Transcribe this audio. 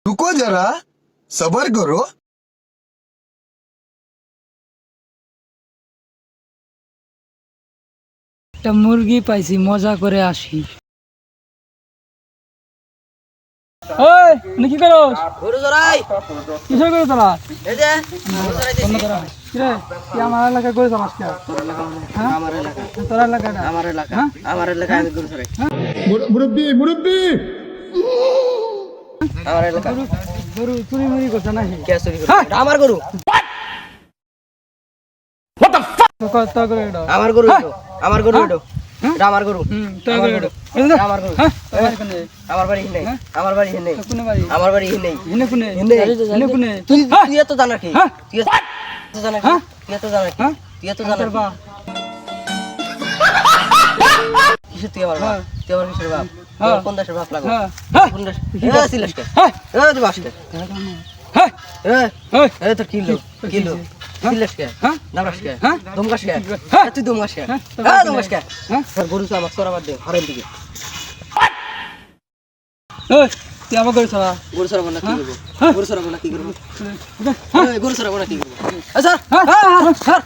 रुको जरा सबर करो। একটা মুরগি পাইছি, মজা করে আসি। ওই কি করো? গরু চড়াই কিসের করে তোলা? এই যে গরু চড়াইতেছি। কিরে কি আমার এলাকায় করে চালাস কে? হ্যাঁ আমার এলাকা তোর এলাকাটা আমার এলাকা হ্যাঁ? আমার এলাকা আমি গরু চড়াই मुरब्बी मुरब्बी আমার এলাকা গরু গরু চুরি মুরি করছে নাকি? কে চুরি করে এটা আমার গরু তোর করে এটা আমার গরু এটা আমার গরু এটা এটা আমার গরু তোর আমার করে গরু এটা এটা আমার গরু হ্যাঁ তোমার কোনে? আমার বাড়ি নেই আমার বাড়ি নেই কোনে বাড়ি? আমার বাড়ি নেই হিনে কোনে? হিনে। হিনে কোনে? তুই তুই এত জানা কি হ্যাঁ? তুই এত জানা কি হ্যাঁ? তুই এত জানা কি হ্যাঁ? তুই এত জানা তোর কি বাপ কিসের তুই আমার বাপ হ্যাঁ। তুই আমার কিসের বাপ হ্যাঁ। তোর কোন দেশের বাপ লাগো হ্যাঁ হ্যাঁ কোন দেশ সিলাস কে হ্যাঁ তুই বাসকে হ্যাঁ এ হ্যাঁ তোর কিলো কিলো সিলাস কে হ্যাঁ? নামরাস কে হ্যাঁ? দমগাস কে হ্যাঁ? তুই দমগাস কে হ্যাঁ? হ্যাঁ দমগাস কে হ্যাঁ? তোর গরু তো আমার সরাবার দে হরেন দিকে ওই তুই আমার করে চালা। গরু সরাবো না কি করবো হ্যাঁ? গরু সরাবো না কি করবো হ্যাঁ? গরু সরাবো না কি করবো স্যার হ্যাঁ? স্যার